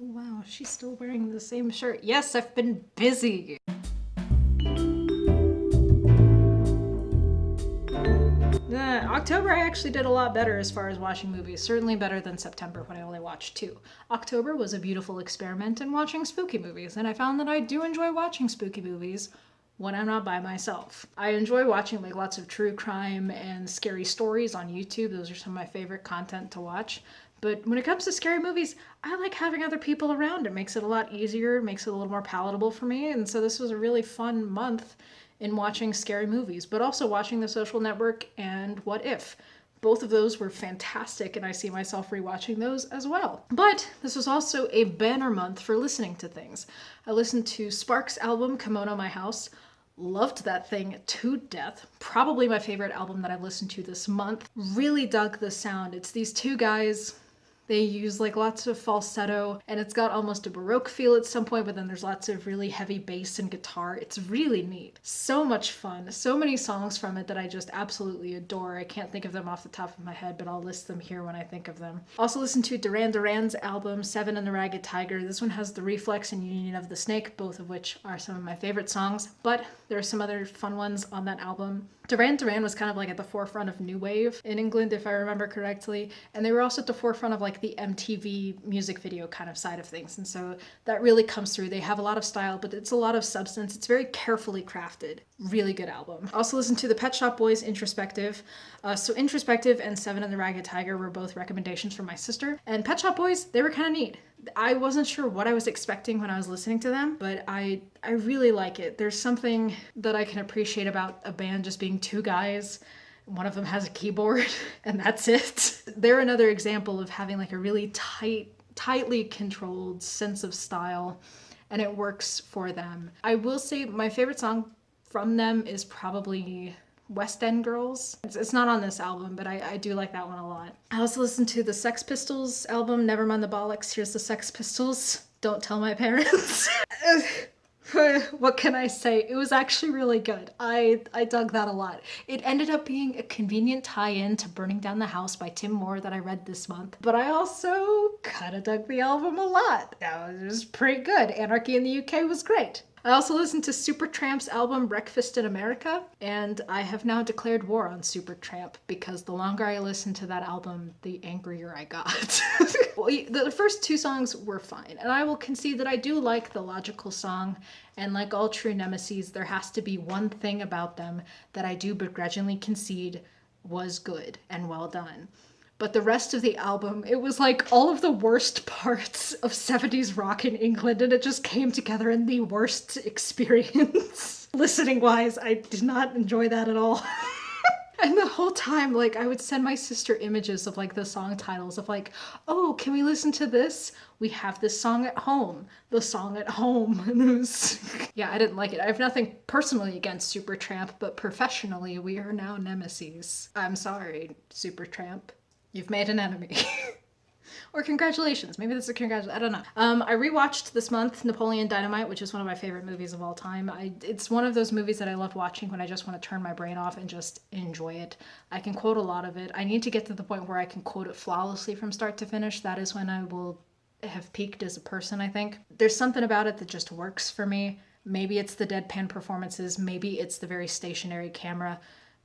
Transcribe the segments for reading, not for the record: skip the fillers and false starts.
Wow, she's still wearing the same shirt. Yes, I've been busy. October, I actually did a lot better as far as watching movies. Certainly better than September when I only watched two. October was a beautiful experiment in watching spooky movies, and I found that I do enjoy watching spooky movies when I'm not by myself. I enjoy watching like lots of true crime and scary stories on YouTube. Those are some of my favorite content to watch. But when it comes to scary movies, I like having other people around. It makes it a lot easier, makes it a little more palatable for me. And so this was a really fun month in watching scary movies, but also watching The Social Network and What If. Both of those were fantastic, and I see myself rewatching those as well. But this was also a banner month for listening to things. I listened to Sparks' album, Kimono My House. Loved that thing to death. Probably my favorite album that I've listened to this month. Really dug the sound. It's these two guys. They use like lots of falsetto, and it's got almost a Baroque feel at some point, but then there's lots of really heavy bass and guitar. It's really neat. So much fun. So many songs from it that I just absolutely adore. I can't think of them off the top of my head, but I'll list them here when I think of them. Also listen to Duran Duran's album, Seven and the Ragged Tiger. This one has The Reflex and Union of the Snake, both of which are some of my favorite songs, but there are some other fun ones on that album. Duran Duran was kind of like at the forefront of new wave in England, if I remember correctly, and they were also at the forefront of like the MTV music video kind of side of things, and so that really comes through. They have a lot of style, but it's a lot of substance. It's very carefully crafted. Really good album. Also listen to the Pet Shop Boys Introspective. So Introspective and Seven and the Ragged Tiger were both recommendations from my sister, and Pet Shop Boys, they were kind of neat. I wasn't sure what I was expecting when I was listening to them, but I really like it. There's something that I can appreciate about a band just being two guys. One of them has a keyboard, and that's it. They're another example of having like a really tightly controlled sense of style, and it works for them. I will say my favorite song from them is probably West End Girls. It's not on this album, but I do like that one a lot. I also listened to the Sex Pistols album, Nevermind the Bollocks, Here's the Sex Pistols. Don't tell my parents. What can I say? It was actually really good. I dug that a lot. It ended up being a convenient tie-in to Burning Down the House by Tim Moore that I read this month, but I also kind of dug the album a lot. That was pretty good. Anarchy in the UK was great. I also listened to Supertramp's album Breakfast in America, and I have now declared war on Supertramp because the longer I listened to that album, the angrier I got. Well, the first two songs were fine, and I will concede that I do like the Logical song, and like all true nemesis, there has to be one thing about them that I do begrudgingly concede was good and well done. But the rest of the album, it was like all of the worst parts of 70s rock in England, and it just came together in the worst experience. Listening wise, I did not enjoy that at all. And the whole time, like, I would send my sister images of like the song titles of like, oh, can we listen to this? We have this song at home. The song at home. And it was... yeah, I didn't like it. I have nothing personally against Supertramp, but professionally, we are now nemesis. I'm sorry, Supertramp. You've made an enemy. Or congratulations. Maybe that's a congratulations. I don't know. I rewatched this month Napoleon Dynamite, which is one of my favorite movies of all time. It's one of those movies that I love watching when I just want to turn my brain off and just enjoy it. I can quote a lot of it. I need to get to the point where I can quote it flawlessly from start to finish. That is when I will have peaked as a person, I think. There's something about it that just works for me. Maybe it's the deadpan performances. Maybe it's the very stationary camera.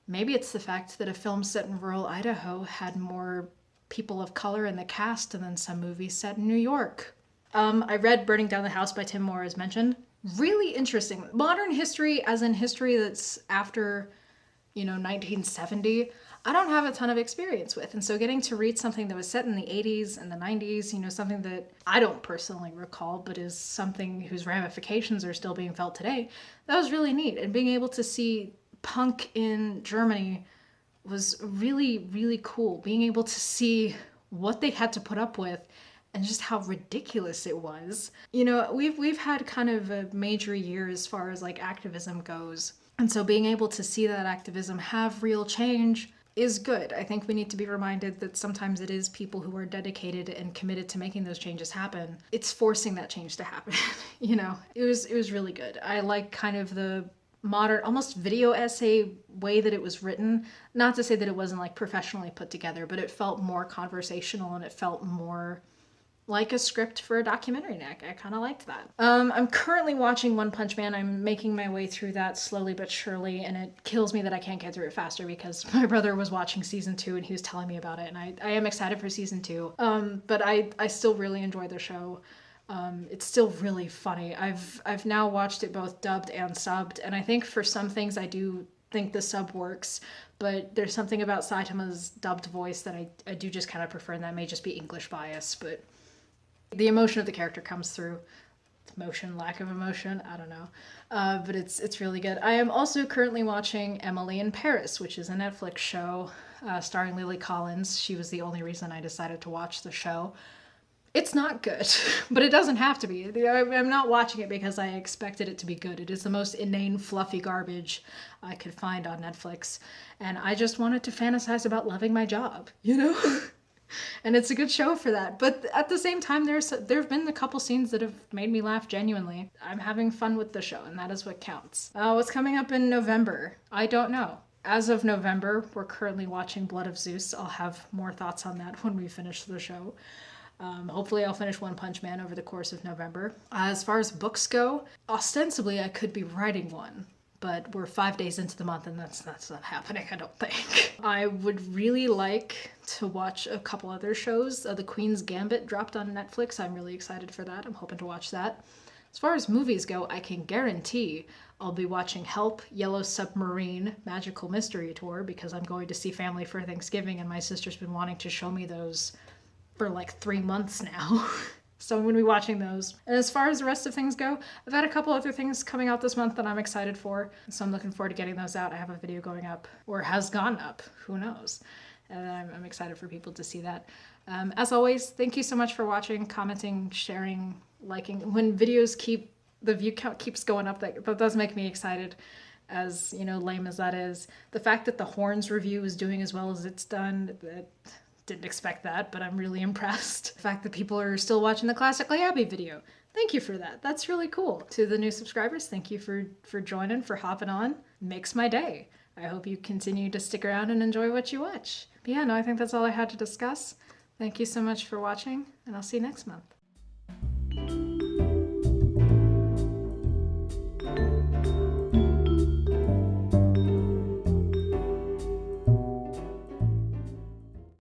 Maybe it's the fact that a film set in rural Idaho had more people of color in the cast than some movies set in New York. I read Burning Down the House by Tim Moore, as mentioned. Really interesting. Modern history, as in history that's after, 1970, I don't have a ton of experience with. And so getting to read something that was set in the 80s and the 90s, something that I don't personally recall, but is something whose ramifications are still being felt today, that was really neat. And being able to see punk in Germany was really, really cool. Being able to see what they had to put up with and just how ridiculous it was. We've had kind of a major year as far as like activism goes. And so being able to see that activism have real change is good. I think we need to be reminded that sometimes it is people who are dedicated and committed to making those changes happen. It's forcing that change to happen. It was really good. I like kind of the modern, almost video essay way that it was written. Not to say that it wasn't like professionally put together, but it felt more conversational and it felt more like a script for a documentary, and I kind of liked that. I'm currently watching One Punch Man. I'm making my way through that slowly but surely, and it kills me that I can't get through it faster because my brother was watching season 2 and he was telling me about it, and I am excited for season 2. But I still really enjoy the show. It's still really funny. I've now watched it both dubbed and subbed, and I think for some things I do think the sub works, but there's something about Saitama's dubbed voice that I do just kind of prefer, and that may just be English bias, but the emotion of the character comes through. Emotion, lack of emotion, I don't know. But it's really good. I am also currently watching Emily in Paris, which is a Netflix show starring Lily Collins. She was the only reason I decided to watch the show. It's not good, but it doesn't have to be. I'm not watching it because I expected it to be good. It is the most inane, fluffy garbage I could find on Netflix. And I just wanted to fantasize about loving my job, you know? And it's a good show for that. But at the same time, there have been a couple scenes that have made me laugh genuinely. I'm having fun with the show, and that is what counts. What's coming up in November? I don't know. As of November, we're currently watching Blood of Zeus. I'll have more thoughts on that when we finish the show. Hopefully I'll finish One Punch Man over the course of November. As far as books go, ostensibly I could be writing one, but we're 5 days into the month and that's not happening, I don't think. I would really like to watch a couple other shows. The Queen's Gambit dropped on Netflix. I'm really excited for that. I'm hoping to watch that. As far as movies go, I can guarantee I'll be watching Help, Yellow Submarine, Magical Mystery Tour, because I'm going to see family for Thanksgiving and my sister's been wanting to show me those for like 3 months now. So I'm going to be watching those. And as far as the rest of things go, I've had a couple other things coming out this month that I'm excited for. So I'm looking forward to getting those out. I have a video going up, or has gone up, who knows. And I'm excited for people to see that. As always, thank you so much for watching, commenting, sharing, liking. When videos the view count keeps going up, that does make me excited. As, you know, lame as that is. The fact that the Horns review is doing as well as it's done, didn't expect that, but I'm really impressed. The fact that people are still watching the Classically Abby video. Thank you for that. That's really cool. To the new subscribers, thank you for joining, for hopping on. Makes my day. I hope you continue to stick around and enjoy what you watch. But yeah, no, I think that's all I had to discuss. Thank you so much for watching, and I'll see you next month.